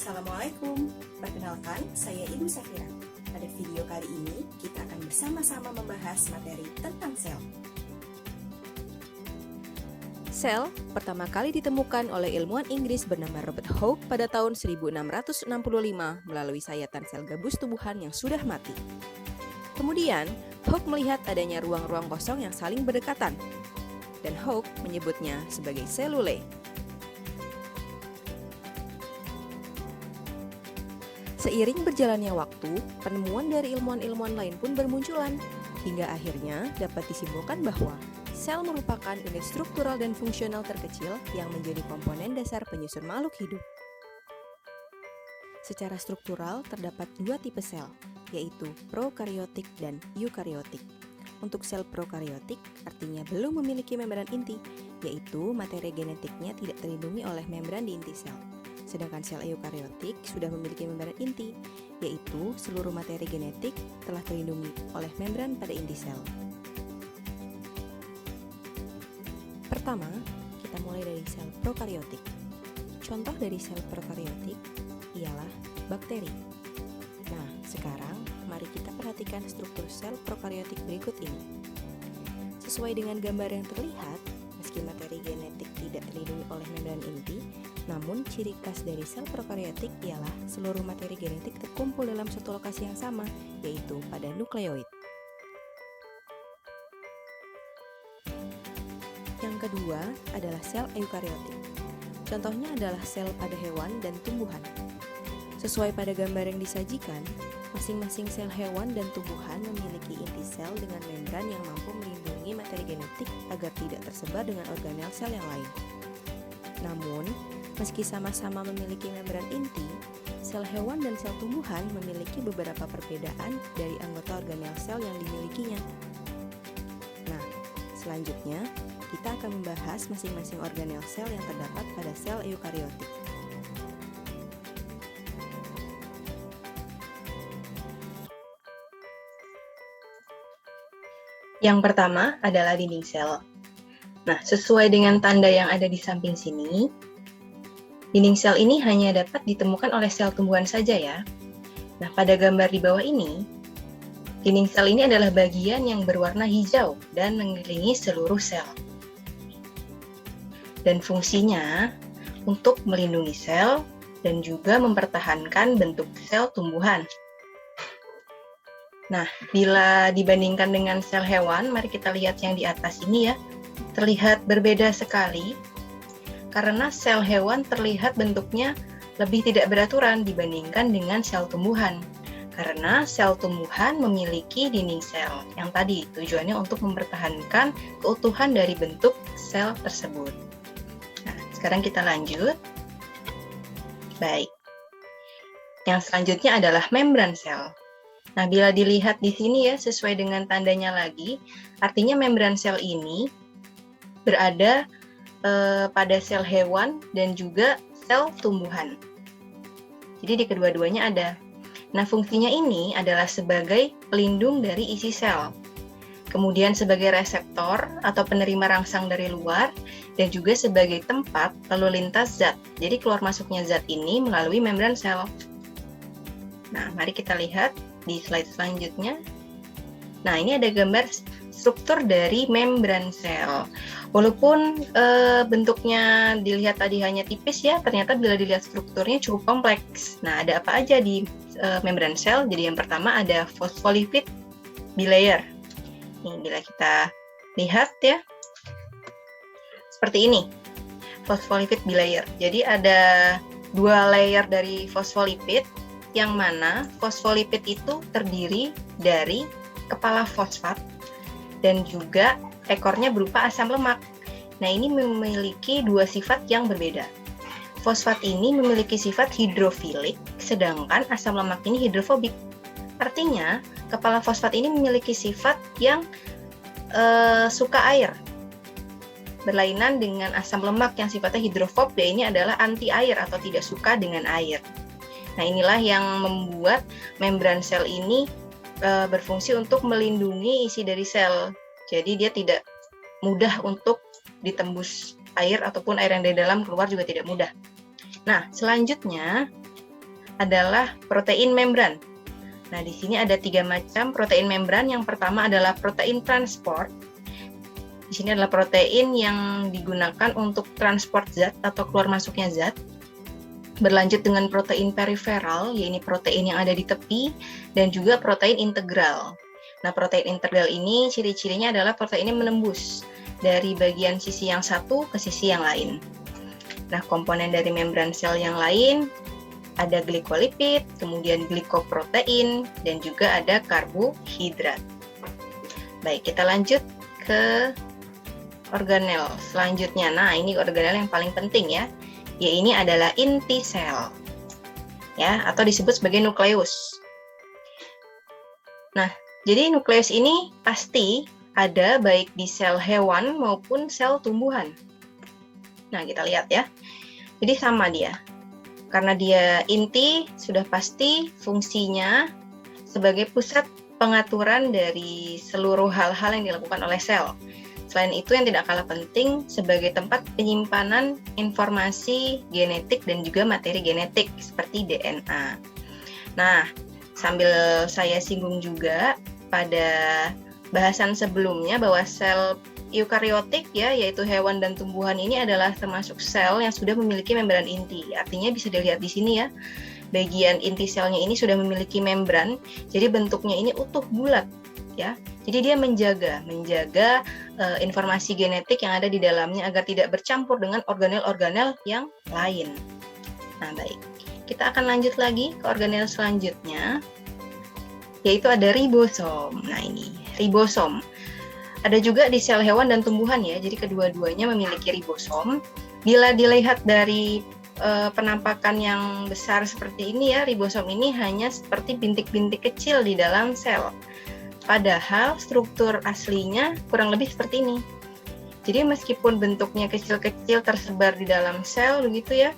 Assalamualaikum, perkenalkan saya Ibu Safira. Pada video kali ini kita akan bersama-sama membahas materi tentang sel. Sel pertama kali ditemukan oleh ilmuwan Inggris bernama Robert Hooke pada tahun 1665 melalui sayatan sel gabus tumbuhan yang sudah mati. Kemudian, Hooke melihat adanya ruang-ruang kosong yang saling berdekatan, dan Hooke menyebutnya sebagai selule. Seiring berjalannya waktu, penemuan dari ilmuwan-ilmuwan lain pun bermunculan, hingga akhirnya dapat disimpulkan bahwa sel merupakan unit struktural dan fungsional terkecil yang menjadi komponen dasar penyusun makhluk hidup. Secara struktural, terdapat dua tipe sel, yaitu prokariotik dan eukariotik. Untuk sel prokariotik, artinya belum memiliki membran inti, yaitu materi genetiknya tidak terlindungi oleh membran di inti sel. Sedangkan sel eukariotik sudah memiliki membran inti, yaitu seluruh materi genetik telah terlindungi oleh membran pada inti sel. Pertama, kita mulai dari sel prokariotik. Contoh dari sel prokariotik ialah bakteri. Nah, sekarang mari kita perhatikan struktur sel prokariotik berikut ini. Sesuai dengan gambar yang terlihat, meski materi genetik tidak terlindungi oleh membran inti, namun ciri khas dari sel prokariotik ialah seluruh materi genetik terkumpul dalam satu lokasi yang sama, yaitu pada nukleoid. Yang kedua adalah sel eukariotik. Contohnya adalah sel pada hewan dan tumbuhan. Sesuai pada gambar yang disajikan, masing-masing sel hewan dan tumbuhan memiliki inti sel dengan membran yang mampu melindungi materi genetik agar tidak tersebar dengan organel sel yang lain. Namun, meski sama-sama memiliki membran inti, sel hewan dan sel tumbuhan memiliki beberapa perbedaan dari anggota organel sel yang dimilikinya. Nah, selanjutnya kita akan membahas masing-masing organel sel yang terdapat pada sel eukariotik. Yang pertama adalah dinding sel. Nah, sesuai dengan tanda yang ada di samping sini, dinding sel ini hanya dapat ditemukan oleh sel tumbuhan saja ya. Nah, pada gambar di bawah ini, dinding sel ini adalah bagian yang berwarna hijau dan mengelilingi seluruh sel. Dan fungsinya untuk melindungi sel dan juga mempertahankan bentuk sel tumbuhan. Nah, bila dibandingkan dengan sel hewan, mari kita lihat yang di atas ini ya, terlihat berbeda sekali. Karena sel hewan terlihat bentuknya lebih tidak beraturan dibandingkan dengan sel tumbuhan. Karena sel tumbuhan memiliki dinding sel yang tadi tujuannya untuk mempertahankan keutuhan dari bentuk sel tersebut. Nah, sekarang kita lanjut. Baik. Yang selanjutnya adalah membran sel. Nah, bila dilihat di sini ya, sesuai dengan tandanya lagi, artinya membran sel ini berada pada sel hewan dan juga sel tumbuhan. Jadi di kedua-duanya ada. Nah, fungsinya ini adalah sebagai pelindung dari isi sel, kemudian sebagai reseptor atau penerima rangsang dari luar, dan juga sebagai tempat lalu lintas zat. Jadi keluar masuknya zat ini melalui membran sel. Nah, mari kita lihat di slide selanjutnya. Nah, ini ada gambar struktur dari membran sel. Walaupun bentuknya dilihat tadi hanya tipis ya, ternyata bila dilihat strukturnya cukup kompleks. Nah, ada apa aja di membran sel? Jadi yang pertama ada phospholipid bilayer. Nih, bila kita lihat ya, seperti ini, phospholipid bilayer. Jadi ada dua layer dari fosfolipid, yang mana fosfolipid itu terdiri dari kepala fosfat dan juga ekornya berupa asam lemak. Nah, ini memiliki dua sifat yang berbeda. Fosfat ini memiliki sifat hidrofilik, sedangkan asam lemak ini hidrofobik. Artinya, kepala fosfat ini memiliki sifat yang suka air. Berlainan dengan asam lemak yang sifatnya hidrofob, ya ini adalah anti air atau tidak suka dengan air. Nah, inilah yang membuat membran sel ini berfungsi untuk melindungi isi dari sel. Jadi dia tidak mudah untuk ditembus air ataupun air yang dari dalam keluar juga tidak mudah. Nah, selanjutnya adalah protein membran. Nah, di sini ada 3 macam protein membran. Yang pertama adalah protein transport. Di sini adalah protein yang digunakan untuk transport zat atau keluar masuknya zat. Berlanjut dengan protein periferal, yaitu protein yang ada di tepi, dan juga protein integral. Nah, protein integral ini ciri-cirinya adalah proteinnya menembus dari bagian sisi yang satu ke sisi yang lain. Nah, komponen dari membran sel yang lain ada glikolipid, kemudian glikoprotein, dan juga ada karbohidrat. Baik, kita lanjut ke organel selanjutnya. Nah, ini organel yang paling penting ya. Ini adalah inti sel. Ya, atau disebut sebagai nukleus. Nah, jadi nukleus ini pasti ada baik di sel hewan maupun sel tumbuhan. Nah, kita lihat ya. Jadi sama dia. Karena dia inti, sudah pasti fungsinya sebagai pusat pengaturan dari seluruh hal-hal yang dilakukan oleh sel. Selain itu, yang tidak kalah penting sebagai tempat penyimpanan informasi genetik dan juga materi genetik seperti DNA. Nah, sambil saya singgung juga pada bahasan sebelumnya bahwa sel eukariotik ya, yaitu hewan dan tumbuhan ini adalah termasuk sel yang sudah memiliki membran inti. Artinya bisa dilihat di sini ya, bagian inti selnya ini sudah memiliki membran, jadi bentuknya ini utuh bulat ya. Jadi dia menjaga informasi genetik yang ada di dalamnya agar tidak bercampur dengan organel-organel yang lain. Nah, baik. Kita akan lanjut lagi ke organel selanjutnya, yaitu ada ribosom. Nah, ini ribosom. Ada juga di sel hewan dan tumbuhan ya, jadi kedua-duanya memiliki ribosom. Bila dilihat dari penampakan yang besar seperti ini ya, ribosom ini hanya seperti bintik-bintik kecil di dalam sel. Padahal struktur aslinya kurang lebih seperti ini. Jadi meskipun bentuknya kecil-kecil tersebar di dalam sel begitu ya,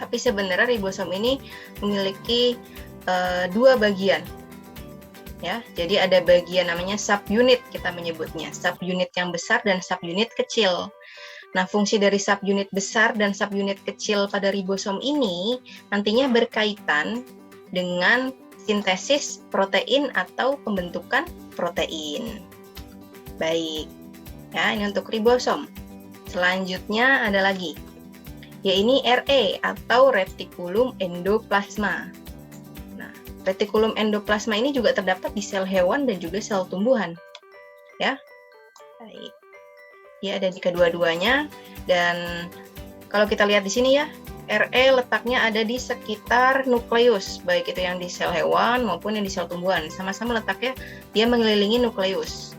tapi sebenarnya ribosom ini memiliki 2 bagian. Ya, jadi ada bagian namanya subunit, kita menyebutnya subunit yang besar dan subunit kecil. Nah, fungsi dari subunit besar dan subunit kecil pada ribosom ini nantinya berkaitan dengan sintesis protein atau pembentukan protein. Baik, ya ini untuk ribosom. Selanjutnya ada lagi, yaitu RE atau retikulum endoplasma. Retikulum endoplasma ini juga terdapat di sel hewan dan juga sel tumbuhan. Ya. Baik. Dia ada di kedua-duanya, dan kalau kita lihat di sini ya, RE letaknya ada di sekitar nukleus, baik itu yang di sel hewan maupun yang di sel tumbuhan. Sama-sama letaknya dia mengelilingi nukleus.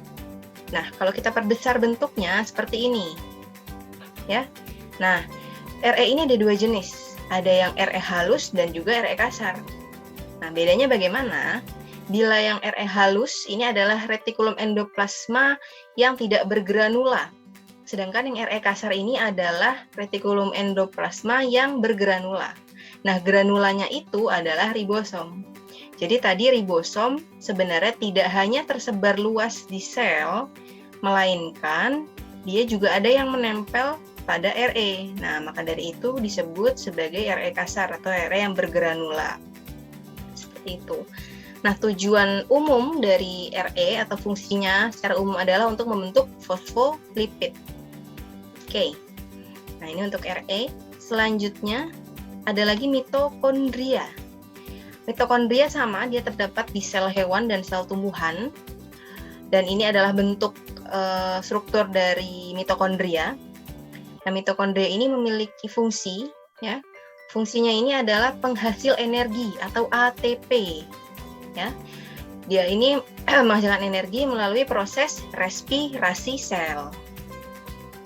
Nah, kalau kita perbesar bentuknya seperti ini. Ya. Nah, RE ini ada 2 jenis. Ada yang RE halus dan juga RE kasar. Nah, bedanya bagaimana? Bila yang RE halus ini adalah retikulum endoplasma yang tidak bergranula. Sedangkan yang RE kasar ini adalah retikulum endoplasma yang bergranula. Nah, granulanya itu adalah ribosom. Jadi tadi ribosom sebenarnya tidak hanya tersebar luas di sel, melainkan dia juga ada yang menempel pada RE. Nah, maka dari itu disebut sebagai RE kasar atau RE yang bergranula. Itu. Nah, tujuan umum dari RE atau fungsinya secara umum adalah untuk membentuk fosfolipid. Oke. Nah, ini untuk RE. Selanjutnya ada lagi mitokondria. Mitokondria sama, dia terdapat di sel hewan dan sel tumbuhan. Dan ini adalah bentuk struktur dari mitokondria. Nah, mitokondria ini memiliki fungsi ya. Fungsinya ini adalah penghasil energi atau ATP. Ya. Dia ini menghasilkan energi melalui proses respirasi sel.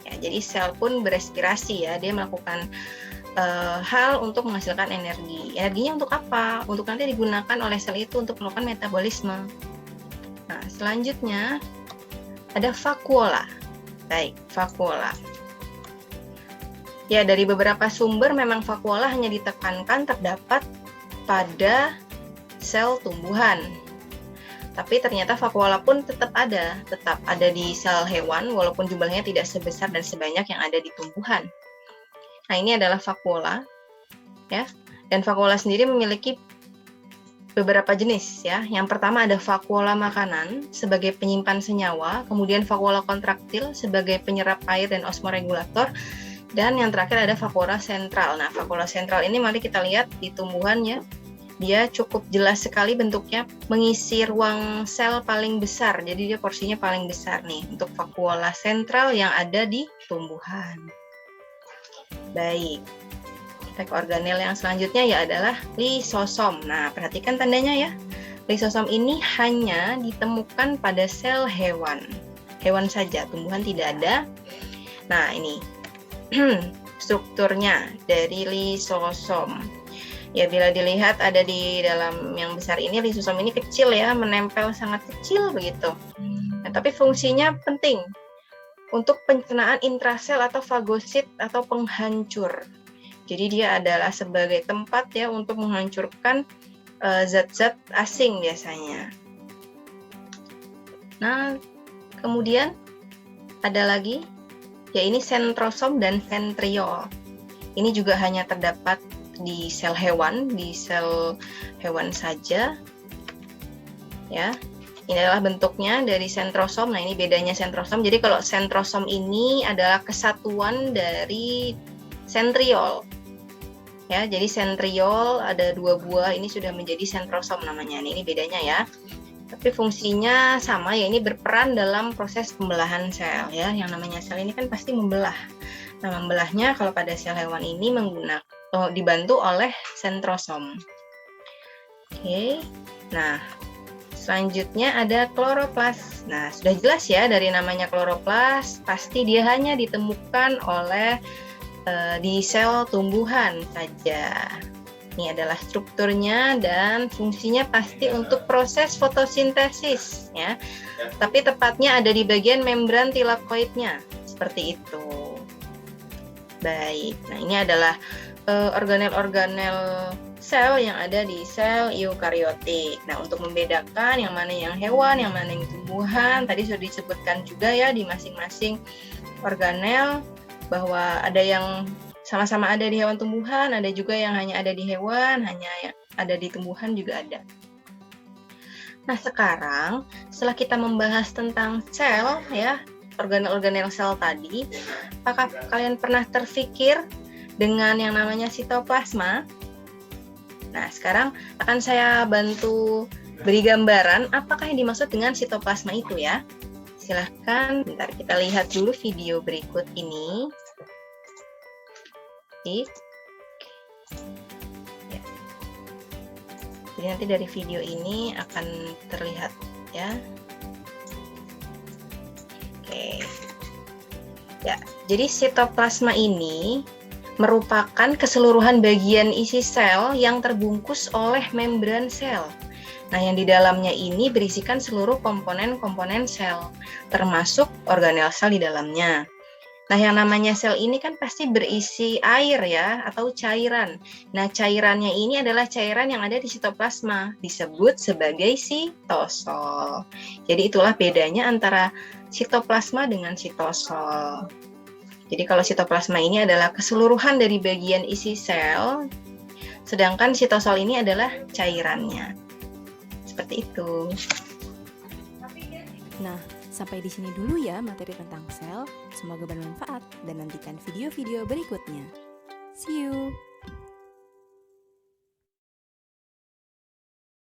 Ya, jadi sel pun berespirasi ya, dia melakukan hal untuk menghasilkan energi. Energinya untuk apa? Untuk nanti digunakan oleh sel itu untuk melakukan metabolisme. Nah, selanjutnya ada vakuola. Baik, vakuola. Ya, dari beberapa sumber memang vakuola hanya ditekankan terdapat pada sel tumbuhan. Tapi ternyata vakuola pun tetap ada di sel hewan walaupun jumlahnya tidak sebesar dan sebanyak yang ada di tumbuhan. Nah, ini adalah vakuola. Ya. Dan vakuola sendiri memiliki beberapa jenis ya. Yang pertama ada vakuola makanan sebagai penyimpan senyawa, kemudian vakuola kontraktil sebagai penyerap air dan osmoregulator, dan yang terakhir ada vakuola sentral. Nah, vakuola sentral ini mari kita lihat di tumbuhannya. Dia cukup jelas sekali bentuknya, mengisi ruang sel paling besar. Jadi dia porsinya paling besar nih untuk vakuola sentral yang ada di tumbuhan. Baik. Kita ke organel yang selanjutnya ya adalah lisosom. Nah, perhatikan tandanya ya. Lisosom ini hanya ditemukan pada sel hewan. Hewan saja, tumbuhan tidak ada. Nah, ini strukturnya dari lisosom. Ya, bila dilihat ada di dalam yang besar ini, lisosom ini kecil ya, menempel sangat kecil begitu. Nah, tapi fungsinya penting untuk pencernaan intrasel atau fagosit atau penghancur. Jadi dia adalah sebagai tempat ya untuk menghancurkan zat-zat asing biasanya. Nah, kemudian ada lagi, ya ini sentrosom dan ventriol. Ini juga hanya terdapat di sel hewan, saja. Ya. Ini adalah bentuknya dari sentrosom. Nah, ini bedanya sentrosom. Jadi kalau sentrosom ini adalah kesatuan dari sentriol. Ya, jadi sentriol ada 2 buah, ini sudah menjadi sentrosom namanya. Ini bedanya ya. Tapi fungsinya sama ya, ini berperan dalam proses pembelahan sel ya. Yang namanya sel ini kan pasti membelah. Nah, membelahnya kalau pada sel hewan ini dibantu oleh sentrosom. Oke. Nah, selanjutnya ada kloroplas. Nah, sudah jelas ya dari namanya kloroplas, pasti dia hanya ditemukan oleh di sel tumbuhan saja. Ini adalah strukturnya dan fungsinya pasti untuk proses fotosintesis ya. Tapi tepatnya ada di bagian membran tilakoidnya, seperti itu. Baik. Nah, ini adalah organel-organel sel yang ada di sel eukariotik. Nah, untuk membedakan yang mana yang hewan, yang mana yang tumbuhan, tadi sudah disebutkan juga ya di masing-masing organel bahwa ada yang sama-sama ada di hewan tumbuhan, ada juga yang hanya ada di hewan, hanya yang ada di tumbuhan juga ada. Nah, sekarang setelah kita membahas tentang sel ya, organel-organel sel tadi, apakah kalian pernah terfikir dengan yang namanya sitoplasma? Nah, sekarang akan saya bantu beri gambaran apakah yang dimaksud dengan sitoplasma itu ya. Silahkan, bentar kita lihat dulu video berikut ini. Ya. Jadi nanti dari video ini akan terlihat ya. Oke. Ya, jadi sitoplasma ini merupakan keseluruhan bagian isi sel yang terbungkus oleh membran sel. Nah, yang di dalamnya ini berisikan seluruh komponen-komponen sel, termasuk organel sel di dalamnya. Nah, yang namanya sel ini kan pasti berisi air ya, atau cairan. Nah, cairannya ini adalah cairan yang ada di sitoplasma, disebut sebagai sitosol. Jadi itulah bedanya antara sitoplasma dengan sitosol. Jadi kalau sitoplasma ini adalah keseluruhan dari bagian isi sel, sedangkan sitosol ini adalah cairannya. Seperti itu. Nah, sampai di sini dulu ya materi tentang sel. Semoga bermanfaat dan nantikan video-video berikutnya. See you!